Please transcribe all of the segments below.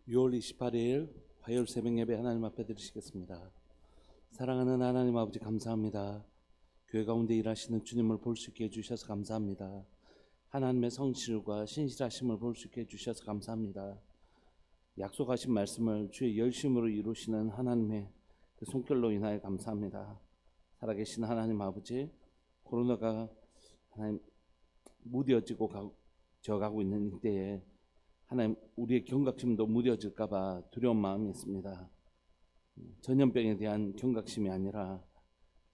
6월 28일 화요일 새벽 예배 하나님 앞에 드리시겠습니다. 사랑하는 하나님 아버지, 감사합니다. 교회 가운데 일하시는 주님을 볼 수 있게 해주셔서 감사합니다. 하나님의 성실과 신실하심을 볼 수 있게 해주셔서 감사합니다. 약속하신 말씀을 주의 열심으로 이루시는 하나님의 그 손길로 인하여 감사합니다. 살아계신 하나님 아버지, 코로나가 하나님 무뎌지고 저가고 있는 이때에 하나님, 우리의 경각심도 무뎌질까봐 두려운 마음이 있습니다. 전염병에 대한 경각심이 아니라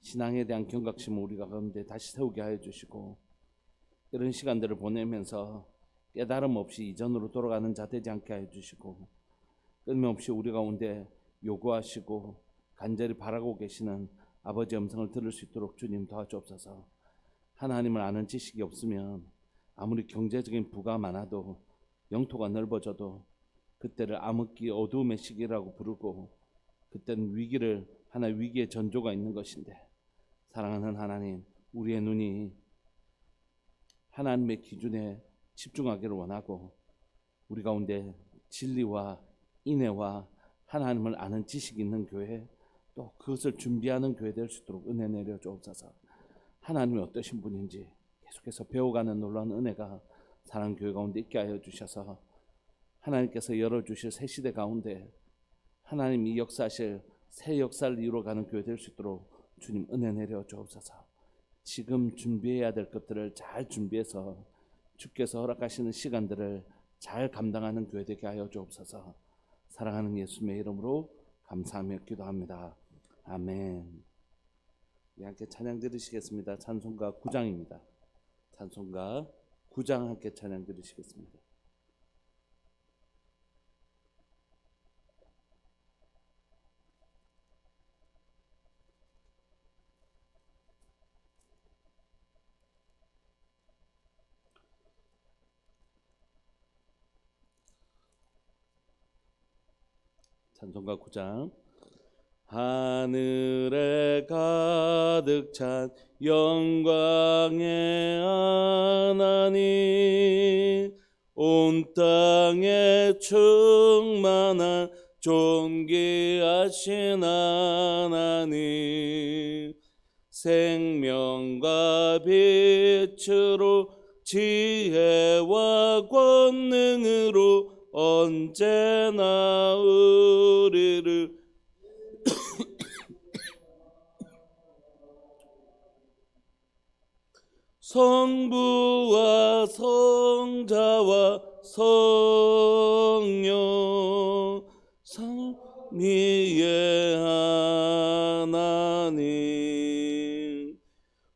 신앙에 대한 경각심을 우리가 가운데 다시 세우게 하여 주시고, 이런 시간들을 보내면서 깨달음 없이 이전으로 돌아가는 자 되지 않게 하여 주시고, 끊임없이 우리 가운데 요구하시고 간절히 바라고 계시는 아버지의 음성을 들을 수 있도록 주님 도와주옵소서. 하나님을 아는 지식이 없으면 아무리 경제적인 부가 많아도, 영토가 넓어져도 그때를 암흑기 어두움의 시기라고 부르고, 그때는 하나의 위기의 전조가 있는 것인데, 사랑하는 하나님, 우리의 눈이 하나님의 기준에 집중하기를 원하고, 우리 가운데 진리와 인애와 하나님을 아는 지식이 있는 교회, 또 그것을 준비하는 교회 될 수 있도록 은혜 내려 주옵소서. 하나님이 어떠신 분인지 계속해서 배워가는 놀라운 은혜가 사랑하는 교회 가운데 있게 하여 주셔서, 하나님께서 열어주실 새 시대 가운데 하나님이 역사하실 새 역사를 이루어가는 교회 될 수 있도록 주님 은혜 내려 주옵소서. 지금 준비해야 될 것들을 잘 준비해서 주께서 허락하시는 시간들을 잘 감당하는 교회 되게 하여 주옵소서. 사랑하는 예수님의 이름으로 감사하며 기도합니다. 아멘. 함께 찬양 드리시겠습니다. 찬송가 9장입니다. 찬송가 9장 함께 찬양 드리시겠습니다. 찬송가 9장. 하늘에 가득 찬 영광의 하나님, 온 땅에 충만한 존귀하신 하나님, 생명과 빛으로 지혜와 권능으로 언제나 우리를 성부와 성자와 성령 삼위의 하나님,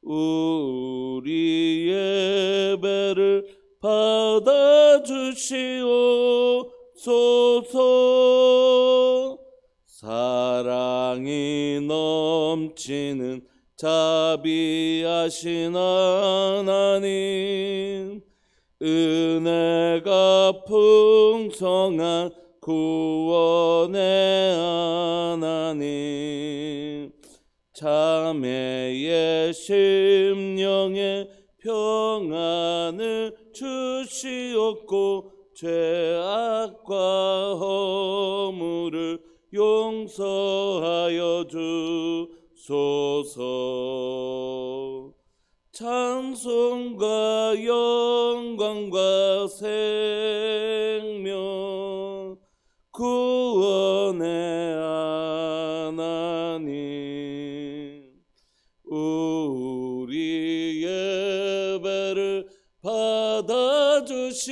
우리 예배를 받아주시옵소서. 사랑이 넘치는 자비하신 하나님, 은혜가 풍성한 구원의 하나님, 자매의 심령에 평안을 주시옵고, 죄악과 허물을 용서하여 주소서. 찬송과 영광과 생명 구원의 하나님, 우리 예배를 받아주시옵소서.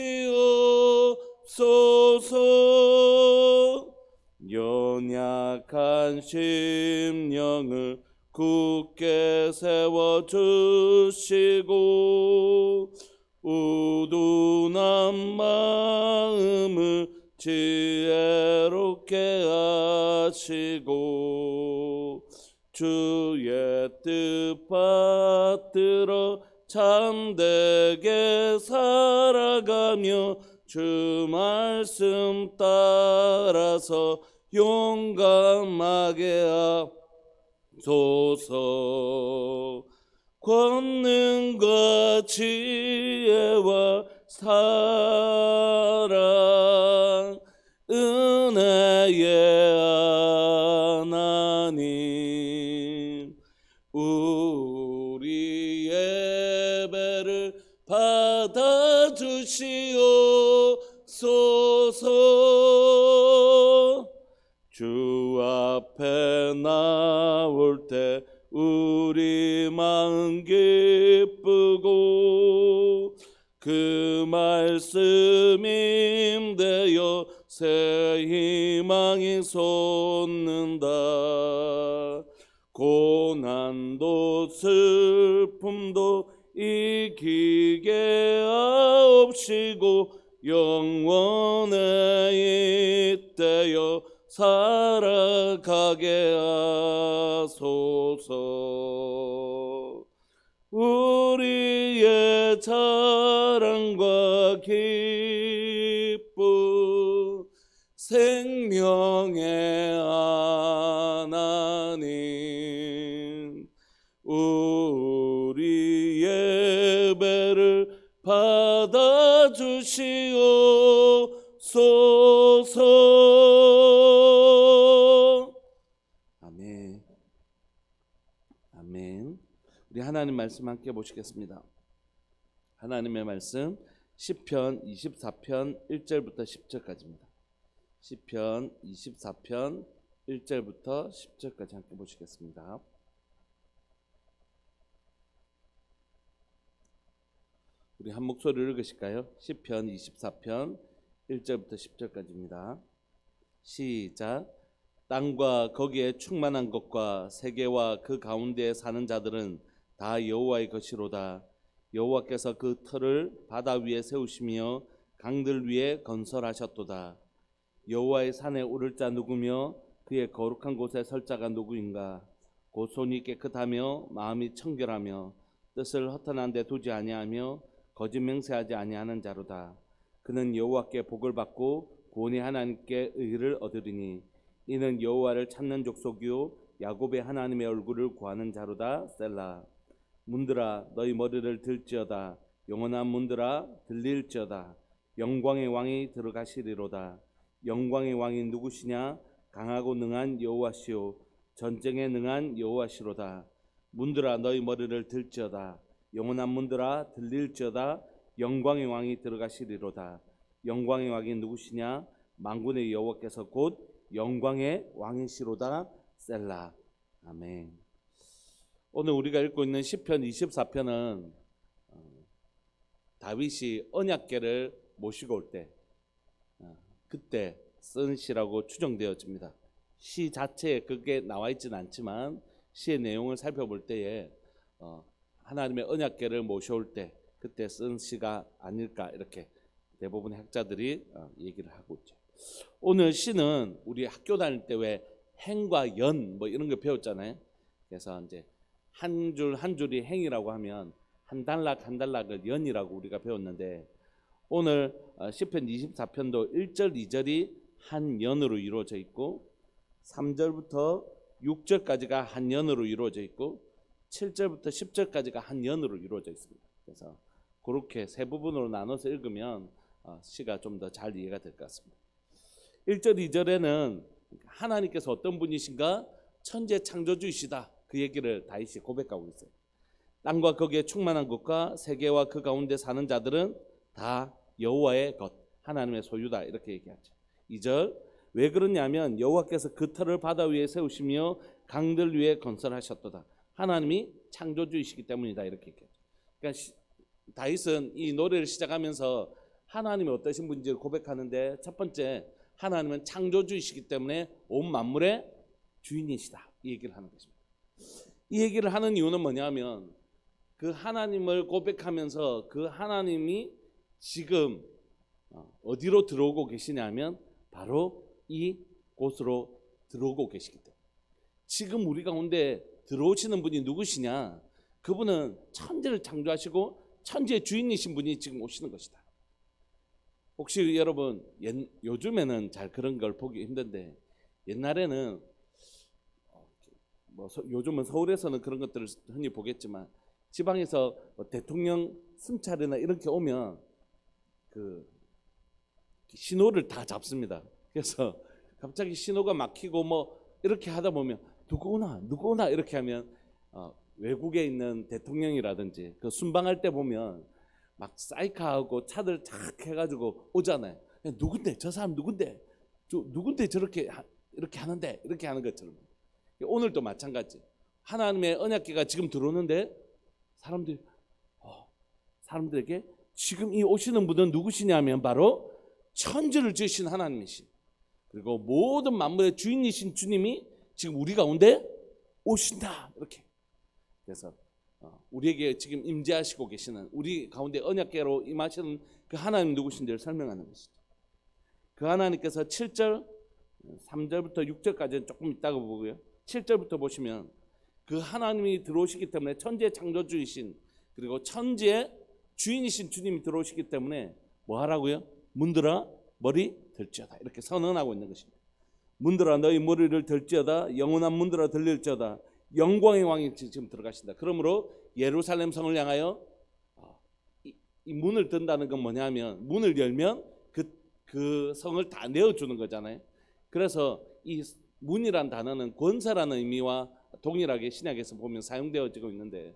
연약한 심령을 굳게 세워주시고, 우둔한 마음을 지혜롭게 하시고, 주의 뜻 받들어 참되게 살아가며 주 말씀 따라서 용감하게 하소서. 권능과 지혜와 사랑, 은혜의 하나님, 우리 예배를 받아주시옵소서. 주 앞에 나올 때 우리 마음 기쁘고 그 말씀 임되어 새 희망이 솟는다. 고난도 슬픔도 이기게 하옵시고 영원에 잇대어 살아가게 하소서. 우리의 자랑과 기쁨 생명의 하나님, 우리 예배를 받아주시옵소서. 아멘. 아멘. 우리 하나님 말씀 함께 보시겠습니다. 하나님의 말씀 시편 24편 1절부터 10절까지입니다. 시편 24편 1절부터 10절까지 함께 보시겠습니다. 우리 한 목소리를 읽으실까요? 시편 24편 1절부터 10절까지입니다. 시작. 땅과 거기에 충만한 것과 세계와 그 가운데에 사는 자들은 다 여호와의 것이로다. 여호와께서 그 터를 바다 위에 세우시며 강들 위에 건설하셨도다. 여호와의 산에 오를 자 누구며 그의 거룩한 곳에 설 자가 누구인가? 곧 손이 깨끗하며 마음이 청결하며 뜻을 허탄한 데 두지 아니하며 거짓 맹세하지 아니하는 자로다. 그는 여호와께 복을 받고 구원의 하나님께 의를 얻으리니 이는 여호와를 찾는 족속이요 야곱의 하나님의 얼굴을 구하는 자로다. 셀라. 문들아 너희 머리를 들지어다. 영원한 문들아 들릴지어다. 영광의 왕이 들어가시리로다. 영광의 왕이 누구시냐? 강하고 능한 여호와시요 전쟁에 능한 여호와시로다. 문들아 너희 머리를 들지어다. 영원한 문들아 들릴지어다. 영광의 왕이 들어가시리로다. 영광의 왕이 누구시냐? 만군의 여호와께서 곧 영광의 왕이시로다. 셀라. 아멘. 오늘 우리가 읽고 있는 시편 24편은 다윗이 언약궤를 모시고 올 때 그때 쓴 시라고 추정되어집니다. 시 자체에 그게 나와 있지는 않지만 시의 내용을 살펴볼 때에 하나님의 언약궤를 모셔올 때 그때 쓴 시가 아닐까 이렇게 대부분의 학자들이 얘기를 하고 있죠. 오늘 시는 우리 학교 다닐 때 왜 행과 연 뭐 이런 거 배웠잖아요. 그래서 이제 한 줄 한 줄이 행이라고 하면 한 단락 한 단락을 연이라고 우리가 배웠는데 오늘 시편 24편도 1절 2절이 한 연으로 이루어져 있고 3절부터 6절까지가 한 연으로 이루어져 있고 7절부터 10절까지가 한 연으로 이루어져 있습니다. 그래서 그렇게 세 부분으로 나눠서 읽으면 시가 좀 더 잘 이해가 될 것 같습니다. 1절 2절에는 하나님께서 어떤 분이신가? 천재 창조주이시다. 그 얘기를 다윗이 고백하고 있어요. 땅과 거기에 충만한 것과 세계와 그 가운데 사는 자들은 다 여호와의 것, 하나님의 소유다. 이렇게 얘기하죠. 2절 왜 그러냐면 여호와께서 그 터를 바다 위에 세우시며 강들 위에 건설하셨도다. 하나님이 창조주이시기 때문이다. 이렇게 얘기하죠. 그러니까 다윗은 이 노래를 시작하면서 하나님이 어떠신 분인지를 고백하는데 첫 번째 하나님은 창조주이시기 때문에 온 만물의 주인이시다. 이 얘기를 하는 것입니다. 이 얘기를 하는 이유는 뭐냐면 그 하나님을 고백하면서 그 하나님이 지금 어디로 들어오고 계시냐면 바로 이 곳으로 들어오고 계시기 때문에 지금 우리 가운데 들어오시는 분이 누구시냐? 그분은 천지를 창조하시고 천지의 주인이신 분이 지금 오시는 것이다. 혹시 여러분 요즘에는 잘 그런 걸 보기 힘든데 옛날에는 요즘은 서울에서는 그런 것들을 흔히 보겠지만 지방에서 대통령 순찰이나 이렇게 오면 그 신호를 다 잡습니다. 그래서 갑자기 신호가 막히고 뭐 이렇게 하다 보면 누구 오나 이렇게 하면 외국에 있는 대통령이라든지 그 순방할 때 보면 막 사이카하고 차들 착 해가지고 오잖아요. 누군데 저 사람 누군데 저렇게 이렇게 하는데 이렇게 하는 것처럼 오늘도 마찬가지. 하나님의 언약궤가 지금 들어오는데 사람들에게 지금 이 오시는 분은 누구시냐면 바로 천지를 지으신 하나님이시, 그리고 모든 만물의 주인이신 주님이 지금 우리 가운데 오신다 이렇게. 그래서 우리에게 지금 임재하시고 계시는, 우리 가운데 언약궤로 임하시는 그 하나님 누구신지를 설명하는 것이죠. 그 하나님께서 7절 3절부터 6절까지는 조금 있다가 보고요, 7절부터 보시면 그 하나님이 들어오시기 때문에 천지의 창조주이신, 그리고 천지의 주인이신 주님이 들어오시기 때문에 뭐 하라고요? 문들아 머리 들지어다 이렇게 선언하고 있는 것입니다. 문들아 너희 머리를 들지어다, 영원한 문들아 들릴지어다. 영광의 왕이 지금 들어가신다. 그러므로 예루살렘 성을 향하여 이 문을 든다는 건 뭐냐면, 문을 열면 그 성을 다 내어주는 거잖아요. 그래서 이 문이란 단어는 권세라는 의미와 동일하게 신약에서 보면 사용되어지고 있는데,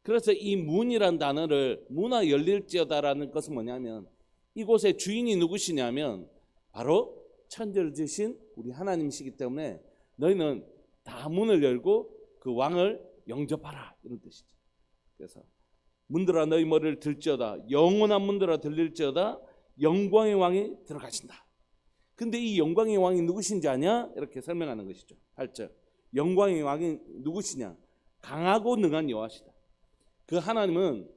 그래서 이 문이란 단어를 문화 열릴지어다라는 것은 뭐냐면, 이곳의 주인이 누구시냐면 바로 천지를 지으신 우리 하나님이시기 때문에 너희는 다 문을 열고 그 왕을 영접하라 이런 뜻이죠. 그래서 문들아 너희 머리를 들지어다, 영원한 문들아 들릴지어다, 영광의 왕이 들어가신다. 근데 이 영광의 왕이 누구신지 아냐? 이렇게 설명하는 것이죠. 8절 영광의 왕이 누구시냐? 강하고 능한 여호와시다. 그 하나님은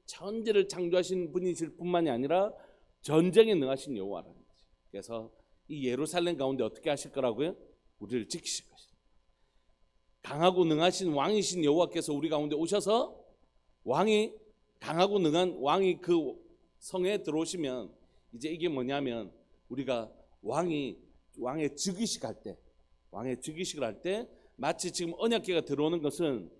천지를 창조하신 분이실 뿐만이 아니라 전쟁에 능하신 여호와라는 거죠. 그래서 이 예루살렘 가운데 어떻게 하실 거라고요? 우리를 지키실 것이다. 강하고 능하신 왕이신 여호와께서 우리 가운데 오셔서 왕이, 강하고 능한 왕이 그 성에 들어오시면 이제 이게 뭐냐면, 우리가 왕의 즉위식을 할 때 마치 지금 언약궤가 들어오는 것은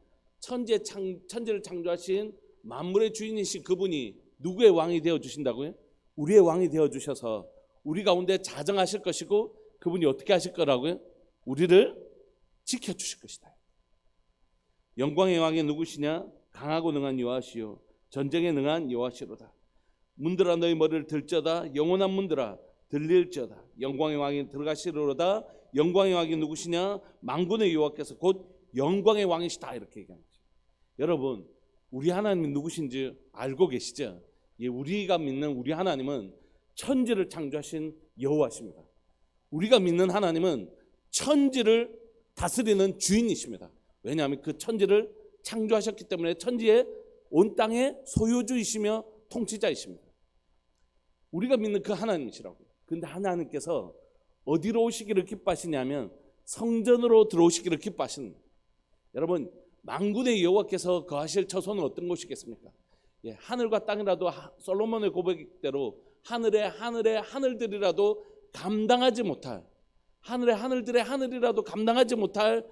천지를 창조하신 만물의 주인이신 그분이 누구의 왕이 되어 주신다고요? 우리의 왕이 되어 주셔서 우리 가운데 자정하실 것이고, 그분이 어떻게 하실 거라고요? 우리를 지켜 주실 것이다. 영광의 왕이 누구시냐? 강하고 능한 여호와시요 전쟁에 능한 여호와시로다. 문들아 너희 머리를 들지어다, 영원한 문들아 들릴지어다. 영광의 왕이 들어가시리로다. 영광의 왕이 누구시냐? 만군의 여호와께서 곧 영광의 왕이시다 이렇게 얘기합니다. 여러분, 우리 하나님이 누구신지 알고 계시죠? 예, 우리가 믿는 우리 하나님은 천지를 창조하신 여호와십니다. 우리가 믿는 하나님은 천지를 다스리는 주인이십니다. 왜냐하면 그 천지를 창조하셨기 때문에 천지의 온 땅의 소유주이시며 통치자이십니다. 우리가 믿는 그 하나님이시라고요. 그런데 하나님께서 어디로 오시기를 기뻐하시냐면 성전으로 들어오시기를 기뻐하시는 거예요. 여러분, 만군의 여호와께서 거하실 처소는 어떤 곳이겠습니까? 예, 하늘과 땅이라도 솔로몬의 고백대로 하늘의 하늘들이라도 감당하지 못할, 하늘의 하늘들의 하늘이라도 감당하지 못할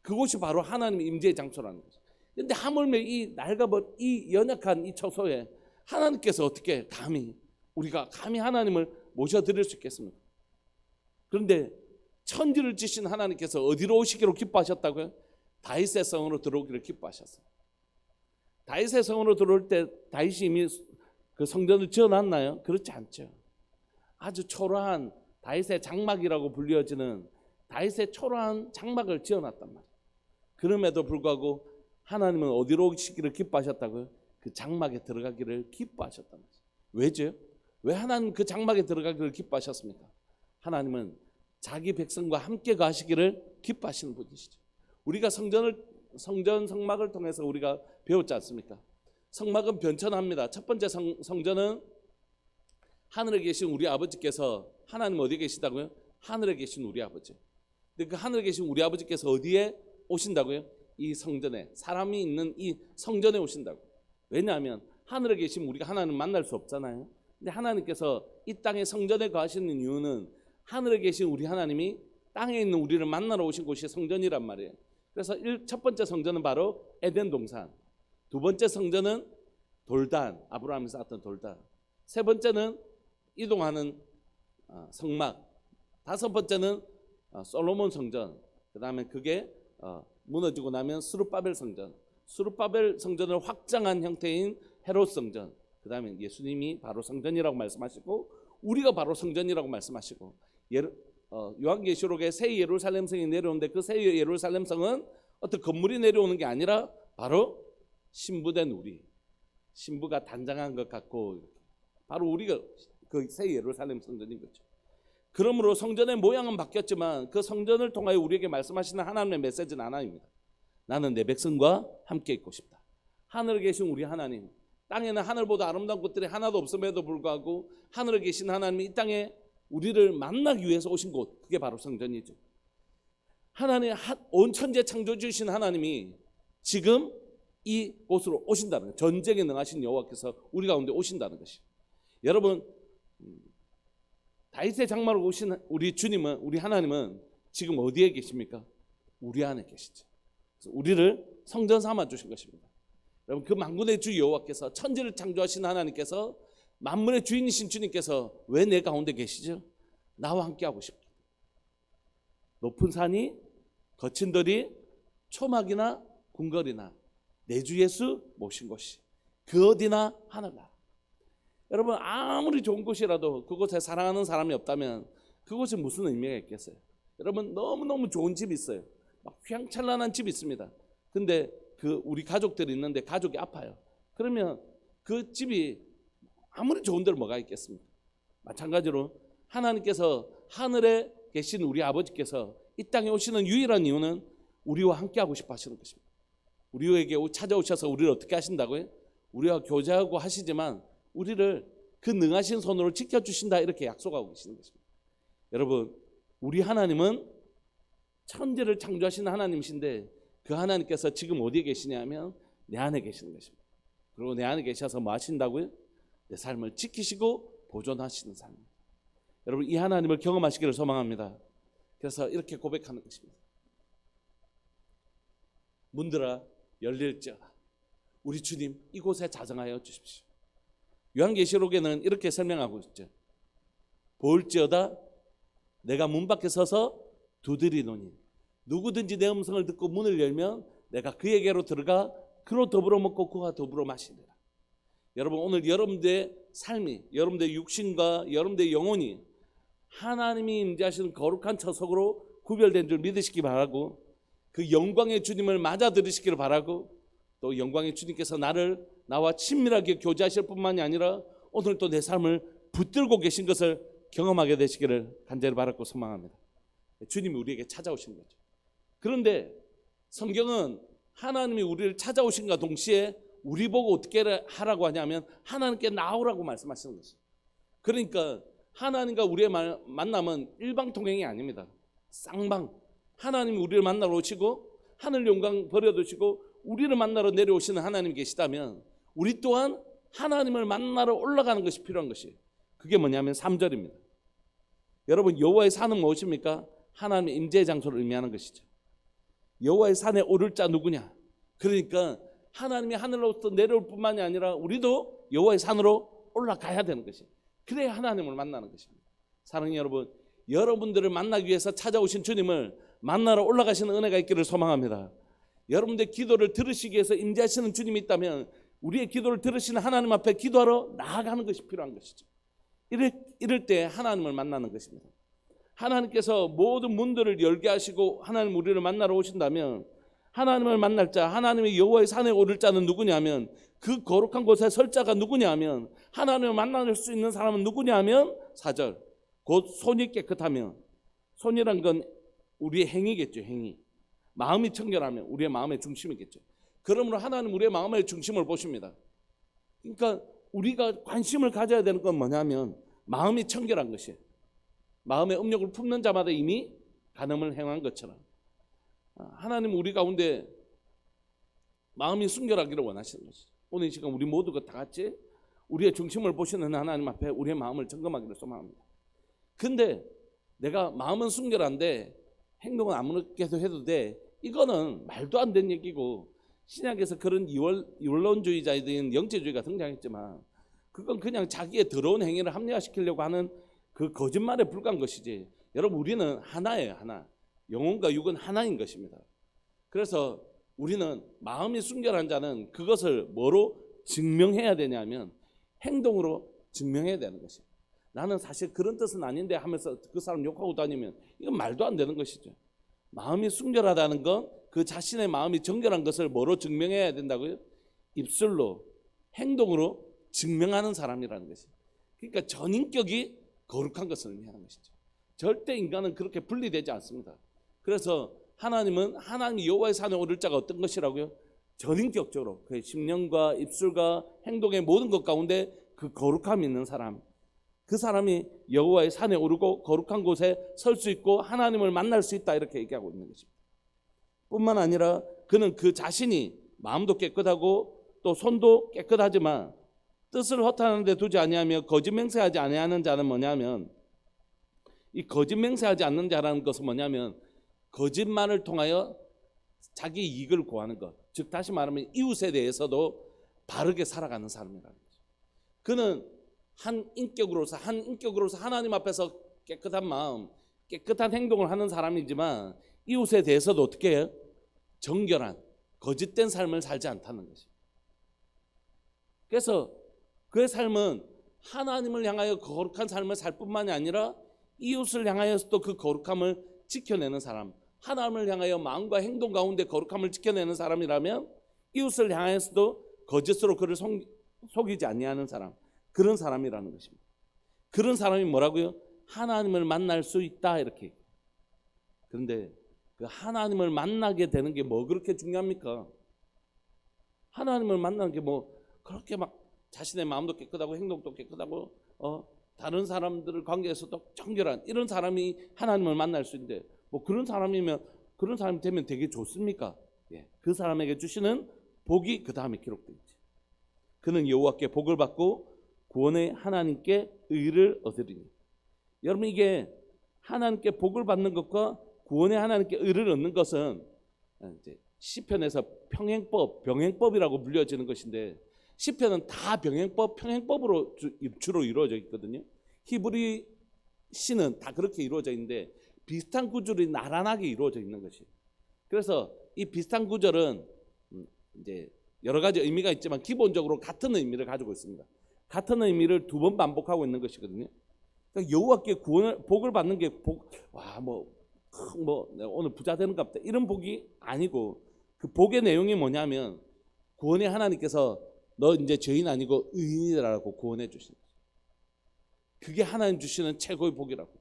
그곳이 바로 하나님의 임재의 장소라는 거죠. 그런데 하물며 이 낡아버린 이 연약한 이 처소에 하나님께서 어떻게 우리가 감히 하나님을 모셔드릴 수 있겠습니까? 그런데 천지를 지신 하나님께서 어디로 오시기로 기뻐하셨다고요? 다윗의 성으로 들어오기를 기뻐하셨어요. 다윗의 성으로 들어올 때 다윗이 이미 그 성전을 지어놨나요? 그렇지 않죠. 아주 초라한 다윗의 장막이라고 불려지는 다윗의 초라한 장막을 지어놨단 말이에요. 그럼에도 불구하고 하나님은 어디로 오시기를 기뻐하셨다고요? 그 장막에 들어가기를 기뻐하셨단 말이에요. 왜죠? 왜 하나님 그 장막에 들어가기를 기뻐하셨습니까? 하나님은 자기 백성과 함께 가시기를 기뻐하시는 분이시죠. 우리가 성막을 통해서 우리가 배웠지 않습니까? 성막은 변천합니다. 첫 번째 성전은 하늘에 계신 우리 아버지께서, 하나님 어디에 계시다고요? 하늘에 계신 우리 아버지. 근데 그 하늘에 계신 우리 아버지께서 어디에 오신다고요? 이 성전에, 사람이 있는 이 성전에 오신다고. 왜냐하면 하늘에 계신 우리가 하나님 만날 수 없잖아요. 근데 하나님께서 이 땅의 성전에 거하시는 이유는 하늘에 계신 우리 하나님이 땅에 있는 우리를 만나러 오신 곳이 성전이란 말이에요. 그래서 첫 번째 성전은 바로 에덴 동산, 두 번째 성전은 돌단, 아브라함이 쌓았던 돌단, 세 번째는 이동하는 성막, 다섯 번째는 솔로몬 성전, 그 다음에 그게 무너지고 나면 스룹바벨 성전, 스룹바벨 성전을 확장한 형태인 헤롯 성전, 그 다음에 예수님이 바로 성전이라고 말씀하시고 우리가 바로 성전이라고 말씀하시고, 요한계시록에 새 예루살렘 성이 내려오는데 그 새 예루살렘 성은 어떤 건물이 내려오는 게 아니라 바로 신부된 우리, 신부가 단장한 것 같고 바로 우리가 그 새 예루살렘 성전인 거죠. 그러므로 성전의 모양은 바뀌었지만 그 성전을 통하여 우리에게 말씀하시는 하나님의 메시지는 하나입니다. 나는 내 백성과 함께 있고 싶다. 하늘에 계신 우리 하나님, 땅에는 하늘보다 아름다운 것들이 하나도 없음에도 불구하고 하늘에 계신 하나님이 이 땅에 우리를 만나기 위해서 오신 곳, 그게 바로 성전이죠. 하나님, 온 천재 창조주이신 하나님이 지금 이 곳으로 오신다는 거예요. 전쟁에 능하신 여호와께서 우리 가운데 오신다는 것이. 여러분, 다윗의 장막으로 오신 우리 주님은, 우리 하나님은 지금 어디에 계십니까? 우리 안에 계시죠. 그래서 우리를 성전 삼아 주신 것입니다. 여러분, 그 만군의 주 여호와께서, 천지를 창조하신 하나님께서, 만물의 주인이신 주님께서 왜 내 가운데 계시죠? 나와 함께 하고 싶다. 높은 산이, 거친 들이, 초막이나 궁궐이나 내 주 예수 모신 곳이 그 어디나 하늘나라. 여러분, 아무리 좋은 곳이라도 그곳에 사랑하는 사람이 없다면 그곳에 무슨 의미가 있겠어요? 여러분, 너무너무 좋은 집이 있어요. 막 휘황찬란한 집이 있습니다. 근데 그 우리 가족들이 있는데 가족이 아파요. 그러면 그 집이 아무리 좋은 데로 뭐가 있겠습니까? 마찬가지로 하나님께서, 하늘에 계신 우리 아버지께서 이 땅에 오시는 유일한 이유는 우리와 함께 하고 싶어 하시는 것입니다. 우리에게 찾아오셔서 우리를 어떻게 하신다고요? 우리와 교제하고 하시지만 우리를 그 능하신 손으로 지켜주신다, 이렇게 약속하고 계시는 것입니다. 여러분, 우리 하나님은 천지를 창조하시는 하나님이신데 그 하나님께서 지금 어디에 계시냐면 내 안에 계시는 것입니다. 그리고 내 안에 계셔서 뭐 하신다고요? 내 삶을 지키시고 보존하시는 삶입니다. 여러분, 이 하나님을 경험하시기를 소망합니다. 그래서 이렇게 고백하는 것입니다. 문들아 열릴지어다. 우리 주님 이곳에 자정하여 주십시오. 요한계시록에는 이렇게 설명하고 있죠. 볼지어다 내가 문 밖에 서서 두드리노니 누구든지 내 음성을 듣고 문을 열면 내가 그에게로 들어가 그로 더불어 먹고 그와 더불어 마시리라. 여러분, 오늘 여러분들의 삶이, 여러분들의 육신과 여러분들의 영혼이 하나님이 임재하시는 거룩한 처석으로 구별된 줄 믿으시기 바라고, 그 영광의 주님을 맞아 들으시기를 바라고, 또 영광의 주님께서 나와 친밀하게 교제하실 뿐만이 아니라 오늘 또 내 삶을 붙들고 계신 것을 경험하게 되시기를 간절히 바라고 소망합니다. 주님이 우리에게 찾아오신 거죠. 그런데 성경은 하나님이 우리를 찾아오신과 동시에 우리 보고 어떻게 하라고 하냐면 하나님께 나오라고 말씀하시는 것이죠. 그러니까 하나님과 우리의 만남은 일방통행이 아닙니다. 쌍방. 하나님이 우리를 만나러 오시고 하늘 영광 버려두시고 우리를 만나러 내려오시는 하나님이 계시다면 우리 또한 하나님을 만나러 올라가는 것이 필요한 것이, 그게 뭐냐면 3절입니다. 여러분, 여호와의 산은 무엇입니까? 하나님의 임재의 장소를 의미하는 것이죠. 여호와의 산에 오를 자 누구냐? 그러니까 하나님이 하늘로부터 내려올 뿐만이 아니라 우리도 여호와의 산으로 올라가야 되는 것이, 그래야 하나님을 만나는 것입니다. 사랑하는 여러분, 여러분들을 만나기 위해서 찾아오신 주님을 만나러 올라가시는 은혜가 있기를 소망합니다. 여러분들의 기도를 들으시기 위해서 임재하시는 주님이 있다면 우리의 기도를 들으시는 하나님 앞에 기도하러 나아가는 것이 필요한 것이죠. 이럴 때 하나님을 만나는 것입니다. 하나님께서 모든 문들을 열게 하시고 하나님 우리를 만나러 오신다면 하나님을 만날 자, 하나님의 여호와의 산에 오를 자는 누구냐면, 그 거룩한 곳에 설 자가 누구냐면, 하나님을 만날 수 있는 사람은 누구냐면 4절 곧 손이 깨끗하면, 손이란 건 우리의 행위겠죠. 행위. 마음이 청결하면 우리의 마음의 중심이겠죠. 그러므로 하나님 우리의 마음의 중심을 보십니다. 그러니까 우리가 관심을 가져야 되는 건 뭐냐면 마음이 청결한 것이에요. 마음의 음욕을 품는 자마다 이미 간음을 행한 것처럼 하나님 우리 가운데 마음이 순결하기를 원하시는 것이죠. 오늘 이 시간 우리 모두가 다 같이 우리의 중심을 보시는 하나님 앞에 우리의 마음을 점검하기를 소망합니다. 근데 내가 마음은 순결한데 행동은 아무렇게도 해도 돼, 이거는 말도 안 되는 얘기고, 신약에서 그런 이원론주의자에 대한 영체주의가 등장했지만 그건 그냥 자기의 더러운 행위를 합리화시키려고 하는 그 거짓말에 불과한 것이지. 여러분 우리는 하나예요. 하나. 영혼과 육은 하나인 것입니다. 그래서 우리는 마음이 순결한 자는 그것을 뭐로 증명해야 되냐면 행동으로 증명해야 되는 것이에요. 나는 사실 그런 뜻은 아닌데 하면서 그 사람 욕하고 다니면 이건 말도 안 되는 것이죠. 마음이 순결하다는 건 그 자신의 마음이 정결한 것을 뭐로 증명해야 된다고요? 입술로, 행동으로 증명하는 사람이라는 것이에요. 그러니까 전인격이 거룩한 것을 의미하는 것이죠. 절대 인간은 그렇게 분리되지 않습니다. 그래서 하나님은 하나님 여호와의 산에 오를 자가 어떤 것이라고요? 전인격적으로 그의 심령과 입술과 행동의 모든 것 가운데 그 거룩함이 있는 사람, 그 사람이 여호와의 산에 오르고 거룩한 곳에 설 수 있고 하나님을 만날 수 있다, 이렇게 얘기하고 있는 것입니다. 뿐만 아니라 그는 그 자신이 마음도 깨끗하고 또 손도 깨끗하지만 뜻을 허탄한 데 두지 아니하며 거짓 맹세하지 아니하는 자는 뭐냐면, 이 거짓 맹세하지 않는 자라는 것은 뭐냐면 거짓말을 통하여 자기 이익을 구하는 것, 즉 다시 말하면 이웃에 대해서도 바르게 살아가는 사람이라는 거죠. 그는 한 인격으로서 하나님 앞에서 깨끗한 마음, 깨끗한 행동을 하는 사람이지만 이웃에 대해서도 어떻게 해요? 정결한, 거짓된 삶을 살지 않다는 것이죠. 그래서 그의 삶은 하나님을 향하여 거룩한 삶을 살 뿐만이 아니라 이웃을 향하여서도 그 거룩함을 지켜내는 사람, 하나님을 향하여 마음과 행동 가운데 거룩함을 지켜내는 사람이라면 이웃을 향하여서도 거짓으로 그를 속이지 아니하는 사람, 그런 사람이라는 것입니다. 그런 사람이 뭐라고요? 하나님을 만날 수 있다, 이렇게. 그런데 그 하나님을 만나게 되는 게 뭐 그렇게 중요합니까? 하나님을 만나는 게 뭐 그렇게 막 자신의 마음도 깨끗하고 행동도 깨끗하고 다른 사람들을 관계에서도 정결한 이런 사람이 하나님을 만날 수 있는데 뭐 그런 사람이 되면 되게 좋습니까? 예, 그 사람에게 주시는 복이 그 다음에 기록되어 있죠. 그는 여호와께 복을 받고 구원의 하나님께 의를 얻으리니. 여러분, 이게 하나님께 복을 받는 것과 구원의 하나님께 의를 얻는 것은 이제 시편에서 병행법이라고 불려지는 것인데, 시편은 다 평행법으로 주로 이루어져 있거든요. 히브리 시는 다 그렇게 이루어져 있는데 비슷한 구절이 나란하게 이루어져 있는 것이. 그래서 이 비슷한 구절은 이제 여러 가지 의미가 있지만 기본적으로 같은 의미를 가지고 있습니다. 같은 의미를 두 번 반복하고 있는 것이거든요. 그러니까 여호와께 복을 받는 게 내가 오늘 부자 되는가 보다 이런 복이 아니고, 그 복의 내용이 뭐냐면 구원의 하나님께서 너 이제 죄인 아니고 의인이라고 구원해 주시는 거예요. 그게 하나님 주시는 최고의 복이라고.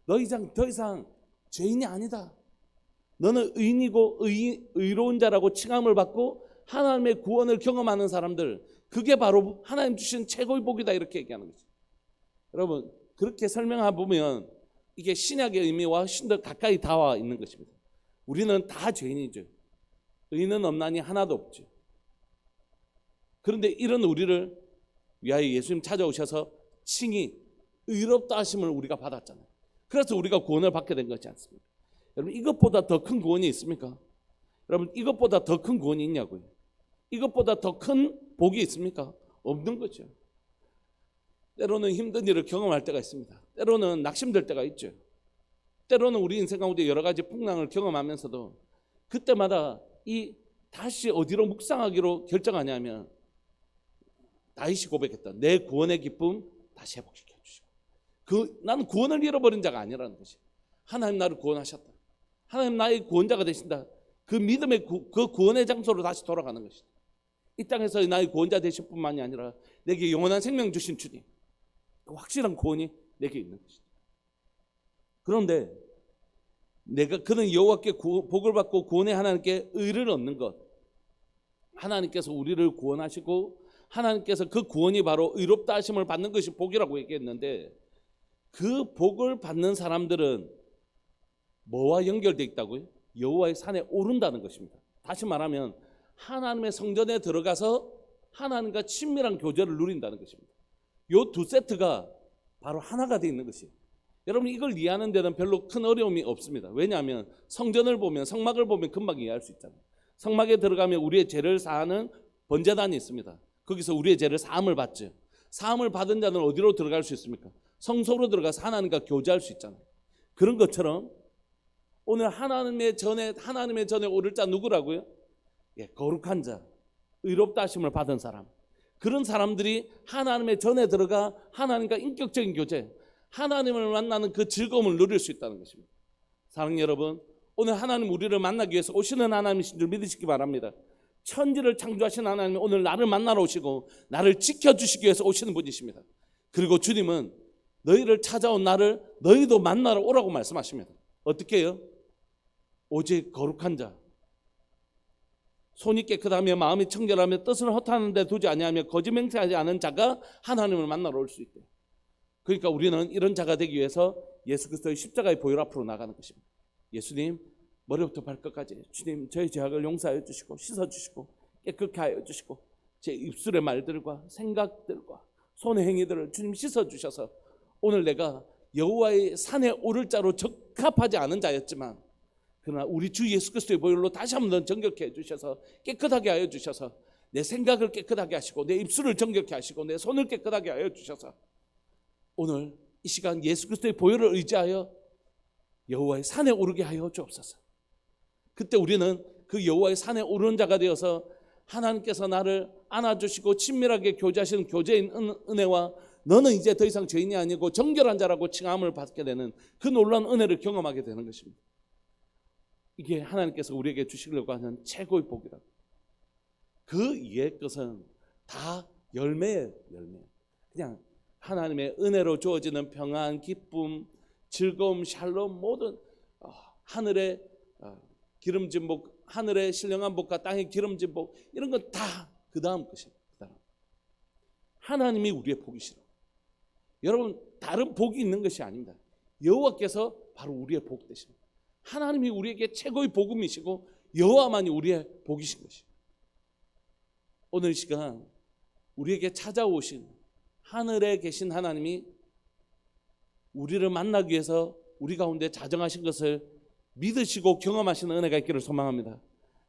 너 더 이상 죄인이 아니다. 너는 의인이고 의로운 자라고 칭함을 받고 하나님의 구원을 경험하는 사람들, 그게 바로 하나님 주신 최고의 복이다, 이렇게 얘기하는 거죠. 여러분, 그렇게 설명해보면 이게 신약의 의미와 훨씬 더 가까이 닿아 있는 것입니다. 우리는 다 죄인이죠. 의인은 없나니 하나도 없죠. 그런데 이런 우리를 위하여 예수님 찾아오셔서 칭히 의롭다 하심을 우리가 받았잖아요. 그래서 우리가 구원을 받게 된 것이 않습니까? 여러분, 이것보다 더 큰 구원이 있습니까? 여러분, 이것보다 더 큰 구원이 있냐고요? 이것보다 더 큰 복이 있습니까? 없는 거죠. 때로는 힘든 일을 경험할 때가 있습니다. 때로는 낙심될 때가 있죠. 때로는 우리 인생 가운데 여러 가지 풍랑을 경험하면서도 그때마다 다시 어디로 묵상하기로 결정하냐면, 다윗이 고백했다. 내 구원의 기쁨 다시 회복시켜 주시고. 나는 구원을 잃어버린 자가 아니라는 것이. 하나님 나를 구원하셨다. 하나님 나의 구원자가 되신다. 그 믿음의 그 구원의 장소로 다시 돌아가는 것이다. 이 땅에서 나의 구원자 되실 뿐만이 아니라 내게 영원한 생명 주신 주님, 그 확실한 구원이 내게 있는 것이다. 그런데 그는 여호와께 복을 받고 구원의 하나님께 의를 얻는 것, 하나님께서 우리를 구원하시고 하나님께서 그 구원이 바로 의롭다 하심을 받는 것이 복이라고 얘기했는데, 그 복을 받는 사람들은 뭐와 연결되어 있다고요? 여호와의 산에 오른다는 것입니다. 다시 말하면 하나님의 성전에 들어가서 하나님과 친밀한 교제를 누린다는 것입니다. 이 두 세트가 바로 하나가 되어 있는 것이에요. 여러분, 이걸 이해하는 데는 별로 큰 어려움이 없습니다. 왜냐하면 성막을 보면 금방 이해할 수 있잖아요. 성막에 들어가면 우리의 죄를 사하는 번제단이 있습니다. 거기서 우리의 죄를 사함을 받죠. 사함을 받은 자는 어디로 들어갈 수 있습니까? 성소로 들어가서 하나님과 교제할 수 있잖아요. 그런 것처럼 오늘 하나님의 전에 오를 자 누구라고요? 거룩한 자, 의롭다 하심을 받은 사람. 그런 사람들이 하나님의 전에 들어가 하나님과 인격적인 교제, 하나님을 만나는 그 즐거움을 누릴 수 있다는 것입니다. 사랑하는 여러분, 오늘 하나님 우리를 만나기 위해서 오시는 하나님이신 줄 믿으시기 바랍니다. 천지를 창조하신 하나님이 오늘 나를 만나러 오시고 나를 지켜주시기 위해서 오시는 분이십니다. 그리고 주님은 너희를 찾아온 나를 너희도 만나러 오라고 말씀하십니다. 어떻게 해요? 오직 거룩한 자, 손이 깨끗하며 마음이 청결하며 뜻을 허탄한 데 두지 아니하며 거짓 맹세하지 않은 자가 하나님을 만나러 올 수 있대요. 그러니까 우리는 이런 자가 되기 위해서 예수 그리스도의 십자가의 보혈 앞으로 나가는 것입니다. 예수님, 머리부터 발끝까지 주님 저의 죄악을 용서하여 주시고 씻어주시고 깨끗게 하여 주시고 제 입술의 말들과 생각들과 손의 행위들을 주님 씻어주셔서 오늘 내가 여호와의 산에 오를 자로 적합하지 않은 자였지만 그러나 우리 주 예수 그리스도의 보혈로 다시 한번 정결케 해주셔서 깨끗하게 하여 주셔서 내 생각을 깨끗하게 하시고 내 입술을 정결케 하시고 내 손을 깨끗하게 하여 주셔서 오늘 이 시간 예수 그리스도의 보혈을 의지하여 여호와의 산에 오르게 하여 주옵소서. 그때 우리는 그 여호와의 산에 오르는 자가 되어서 하나님께서 나를 안아주시고 친밀하게 교제하시는 교제인 은혜와 너는 이제 더 이상 죄인이 아니고 정결한 자라고 칭함을 받게 되는 그 놀라운 은혜를 경험하게 되는 것입니다. 이게 하나님께서 우리에게 주시려고 하는 최고의 복이다. 그 이외의 것은 다 열매예요. 열매. 그냥 하나님의 은혜로 주어지는 평안, 기쁨, 즐거움, 샬롬, 모든 하늘의 기름진 복, 하늘의 신령한 복과 땅의 기름진 복, 이런 건 다 그 다음 것이에요. 하나님이 우리의 복이시라. 여러분, 다른 복이 있는 것이 아닙니다. 여호와께서 바로 우리의 복 되십니다. 하나님이 우리에게 최고의 복음이시고 여호와만이 우리의 복이신 것이에요. 오늘 이 시간 우리에게 찾아오신 하늘에 계신 하나님이 우리를 만나기 위해서 우리 가운데 자정하신 것을 믿으시고 경험하시는 은혜가 있기를 소망합니다.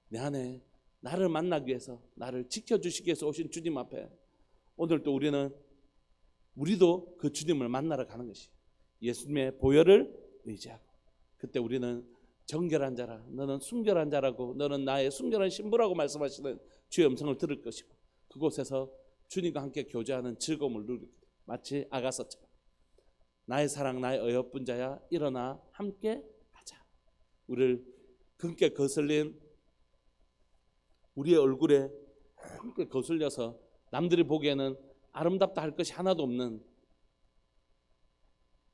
내 안에 나를 만나기 위해서 나를 지켜주시기 위해서 오신 주님 앞에 오늘도 우리도 그 주님을 만나러 가는 것이 예수님의 보혈을 의지하고 그때 우리는 정결한 자라 너는 순결한 자라고 너는 나의 순결한 신부라고 말씀하시는 주의 음성을 들을 것이고 그곳에서 주님과 함께 교제하는 즐거움을 누리게 마치 아가서처럼 나의 사랑 나의 어여쁜 자야 일어나 함께 가자. 우리를 금께 거슬린 우리의 얼굴에 함께 거슬려서 남들이 보기에는 아름답다 할 것이 하나도 없는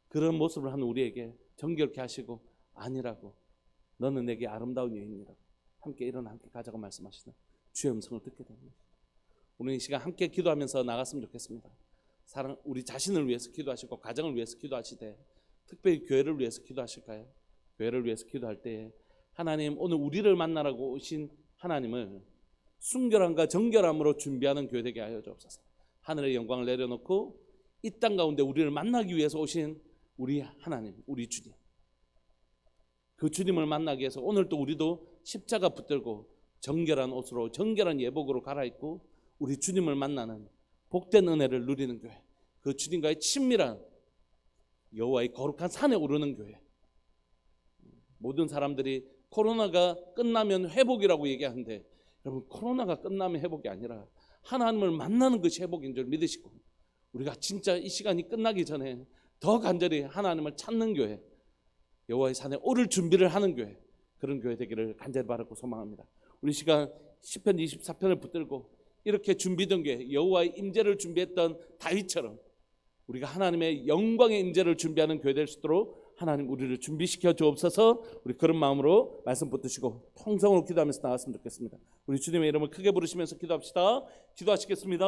그런 모습을 하는 우리에게 정결케 하시고 아니라고 너는 내게 아름다운 여인이라고 함께 일어나 함께 가자고 말씀하시는 주의 음성을 듣게 됩니다. 오늘 이 시간 함께 기도하면서 나갔으면 좋겠습니다. 사랑 우리 자신을 위해서 기도하시고 가정을 위해서 기도하시되 특별히 교회를 위해서 기도하실까요? 교회를 위해서 기도할 때 하나님 오늘 우리를 만나라고 오신 하나님을 순결함과 정결함으로 준비하는 교회 되게 하여 주옵소서. 하늘의 영광을 내려놓고 이 땅 가운데 우리를 만나기 위해서 오신 우리 하나님, 우리 주님, 그 주님을 만나기 위해서 오늘 또 우리도 십자가 붙들고 정결한 옷으로 정결한 예복으로 갈아입고 우리 주님을 만나는 복된 은혜를 누리는 교회, 그 주님과의 친밀한 여호와의 거룩한 산에 오르는 교회. 모든 사람들이 코로나가 끝나면 회복이라고 얘기하는데 여러분, 코로나가 끝나면 회복이 아니라 하나님을 만나는 것이 회복인 줄 믿으시고 우리가 진짜 이 시간이 끝나기 전에 더 간절히 하나님을 찾는 교회, 여호와의 산에 오를 준비를 하는 교회, 그런 교회 되기를 간절히 바라고 소망합니다. 우리 시간 시편 24편을 붙들고 이렇게 준비된 교회, 여호와의 임재를 준비했던 다윗처럼 우리가 하나님의 영광의 임재를 준비하는 교회 될 수 있도록 하나님 우리를 준비시켜 주옵소서. 우리 그런 마음으로 말씀 붙드시고 통성으로 기도하면서 나왔으면 좋겠습니다. 우리 주님의 이름을 크게 부르시면서 기도합시다. 기도하시겠습니다.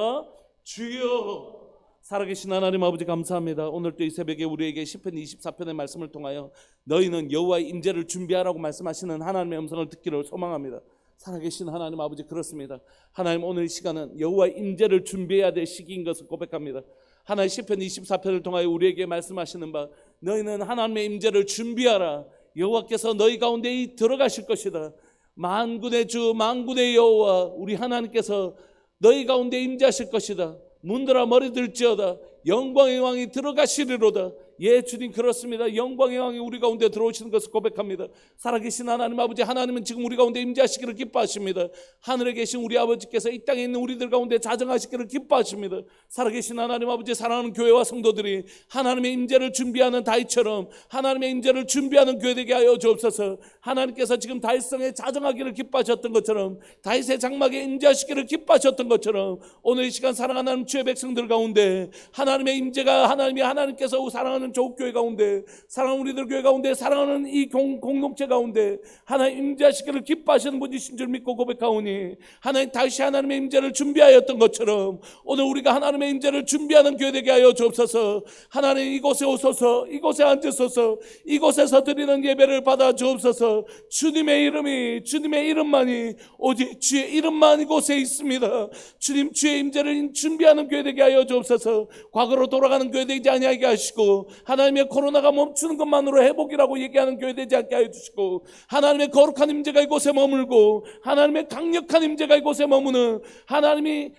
주여, 살아계신 하나님 아버지 감사합니다. 오늘 또 이 새벽에 우리에게 시편 24편의 말씀을 통하여 너희는 여호와의 임재를 준비하라고 말씀하시는 하나님의 음성을 듣기를 소망합니다. 살아계신 하나님 아버지, 그렇습니다. 하나님, 오늘 이 시간은 여호와의 임재를 준비해야 될 시기인 것을 고백합니다. 하나님, 시편 24편을 통하여 우리에게 말씀하시는 바 너희는 하나님의 임재를 준비하라. 여호와께서 너희 가운데 들어가실 것이다. 만군의 주 만군의 여호와 우리 하나님께서 너희 가운데 임재하실 것이다. 문들아 머리 들지어다. 영광의 왕이 들어가시리로다. 예, 주님, 그렇습니다. 영광의 왕이 우리 가운데 들어오시는 것을 고백합니다. 살아계신 하나님 아버지, 하나님은 지금 우리 가운데 임재하시기를 기뻐하십니다. 하늘에 계신 우리 아버지께서 이 땅에 있는 우리들 가운데 자정하시기를 기뻐하십니다. 살아계신 하나님 아버지, 사랑하는 교회와 성도들이 하나님의 임재를 준비하는 다윗처럼 하나님의 임재를 준비하는 교회 되게 하여 주옵소서. 하나님께서 지금 다윗성에 자정하기를 기뻐하셨던 것처럼, 다윗의 장막에 임재하시기를 기뻐하셨던 것처럼, 오늘 이 시간 사랑하는 하나님 주의 백성들 가운데 하나님의 임재가, 하나님께서 사랑하는 조국교회 가운데, 사랑하는 우리들 교회 가운데, 사랑하는 이 공동체 가운데 하나님 임재하시기를 기뻐하시는 분이신 줄 믿고 고백하오니, 하나님 다시 하나님의 임재를 준비하였던 것처럼 오늘 우리가 하나님의 임재를 준비하는 교회 되게 하여 주옵소서. 하나님, 이곳에 오소서, 이곳에 앉으소서, 이곳에서 드리는 예배를 받아 주옵소서. 주님의 이름만이, 오직 주의 이름만 이곳에 있습니다. 주님, 주의 임재를 준비하는 교회 되게 하여 주옵소서. 과거로 돌아가는 교회 되지 아니하게 하시고, 하나님의 코로나가 멈추는 것만으로 회복이라고 얘기하는 교회 되지 않게 하여 주시고, 하나님의 거룩한 임재가 이곳에 머물고, 하나님의 강력한 임재가 이곳에 머무는, 하나님의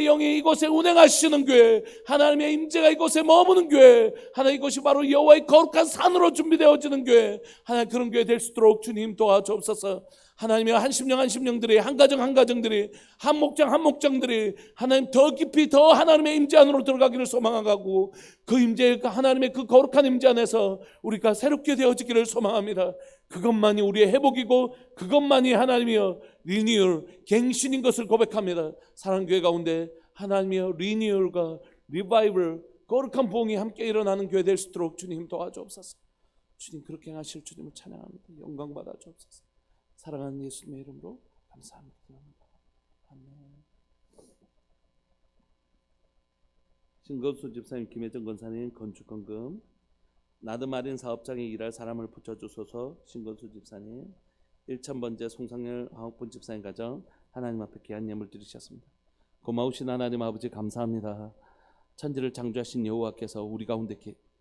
영이 이곳에 운행하시는 교회, 하나님의 임재가 이곳에 머무는 교회, 하나님, 이것이 바로 여호와의 거룩한 산으로 준비되어지는 교회, 하나님, 그런 교회 될 수 있도록 주님 도와주옵소서. 하나님의 한 심령들이, 한 가정들이, 한 목장들이 하나님 더 깊이 더 하나님의 임재 안으로 들어가기를 소망하고, 그 임재, 하나님의 그 거룩한 임재 안에서 우리가 새롭게 되어지기를 소망합니다. 그것만이 우리의 회복이고, 그것만이 하나님이여 리뉴얼, 갱신인 것을 고백합니다. 사랑하는 교회 가운데 하나님이여 리뉴얼과 리바이벌, 거룩한 부흥이 함께 일어나는 교회 될 수 있도록 주님 도와주옵소서. 주님, 그렇게 하실 주님을 찬양합니다. 영광 받아 주옵소서. 사랑하는 예수님의 이름으로 감사합니다. 아멘. 신건수 집사님, 김혜정 권사님, 건축건금 나드마린 사업장에 일할 사람을 붙여주소서. 신건수 집사님, 1000번째 송상열 화학분 집사님 가정 하나님 앞에 귀한 예물 드리셨습니다. 고마우신 하나님 아버지, 감사합니다. 천지를 창조하신 여호와께서 우리 가운데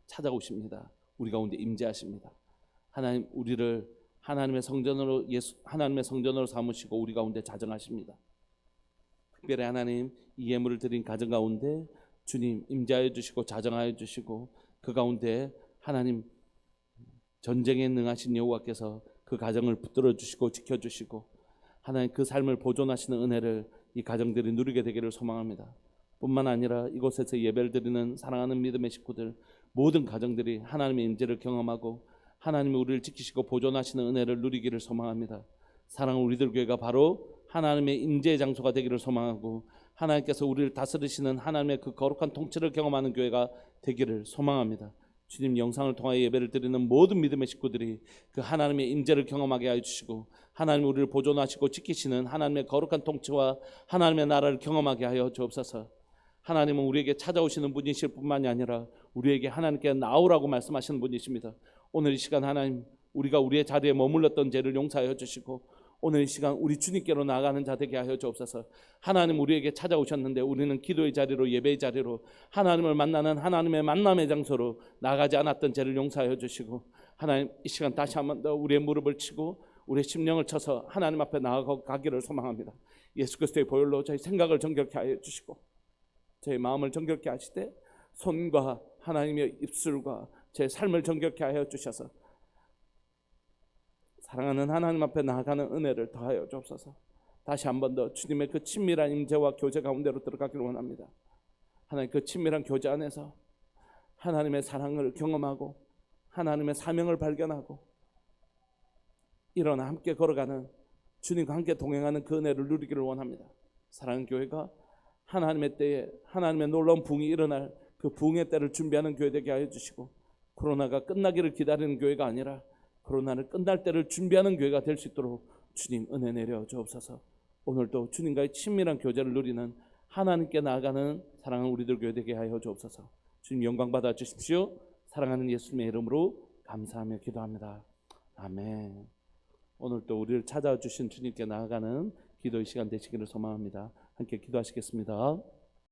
찾아오십니다. 우리 가운데 임재하십니다. 하나님, 우리를 하나님의 성전으로 삼으시고 우리 가운데 자정하십니다. 특별히 하나님, 이 예물을 드린 가정 가운데 주님 임재하여 주시고 자정하여 주시고, 그 가운데 하나님 전쟁에 능하신 여호와께서 그 가정을 붙들어 주시고 지켜 주시고, 하나님 그 삶을 보존하시는 은혜를 이 가정들이 누리게 되기를 소망합니다. 뿐만 아니라 이곳에서 예배를 드리는 사랑하는 믿음의 식구들, 모든 가정들이 하나님의 임재를 경험하고 하나님이 우리를 지키시고 보존하시는 은혜를 누리기를 소망합니다. 사랑하는 우리들 교회가 바로 하나님의 임재의 장소가 되기를 소망하고, 하나님께서 우리를 다스리시는 하나님의 그 거룩한 통치를 경험하는 교회가 되기를 소망합니다. 주님, 영상을 통하여 예배를 드리는 모든 믿음의 식구들이 그 하나님의 임재를 경험하게 하여 주시고, 하나님이 우리를 보존하시고 지키시는 하나님의 거룩한 통치와 하나님의 나라를 경험하게 하여 주옵소서. 하나님은 우리에게 찾아오시는 분이실 뿐만이 아니라 우리에게 하나님께 나오라고 말씀하시는 분이십니다. 오늘 이 시간 하나님, 우리가 우리의 자리에 머물렀던 죄를 용서하여 주시고, 오늘 이 시간 우리 주님께로 나아가는 자 되게 하여 주옵소서. 하나님, 우리에게 찾아오셨는데 우리는 기도의 자리로, 예배의 자리로, 하나님을 만나는 하나님의 만남의 장소로 나가지 않았던 죄를 용서하여 주시고, 하나님, 이 시간 다시 한번 더 우리의 무릎을 치고 우리의 심령을 쳐서 하나님 앞에 나아가기를 소망합니다. 예수 그리스도의 보혈로 저희 생각을 정결케 하여 주시고, 저희 마음을 정결케 하시되, 손과 하나님의 입술과 제 삶을 정결케 하여 주셔서 사랑하는 하나님 앞에 나아가는 은혜를 더하여 주옵소서. 다시 한 번 더 주님의 그 친밀한 임재와 교제 가운데로 들어가기를 원합니다. 하나님, 그 친밀한 교제 안에서 하나님의 사랑을 경험하고 하나님의 사명을 발견하고 일어나 함께 걸어가는, 주님과 함께 동행하는 그 은혜를 누리기를 원합니다. 사랑하는 교회가 하나님의 때에 하나님의 놀라운 부흥이 일어날 그 부흥의 때를 준비하는 교회 되게 하여 주시고, 코로나가 끝나기를 기다리는 교회가 아니라 코로나를 끝날 때를 준비하는 교회가 될 수 있도록 주님 은혜 내려 주옵소서. 오늘도 주님과의 친밀한 교제를 누리는, 하나님께 나아가는 사랑하는 우리들 교회 되게 하여 주옵소서. 주님 영광 받아 주십시오. 사랑하는 예수님의 이름으로 감사하며 기도합니다. 아멘. 오늘도 우리를 찾아와 주신 주님께 나아가는 기도의 시간 되시기를 소망합니다. 함께 기도하시겠습니다.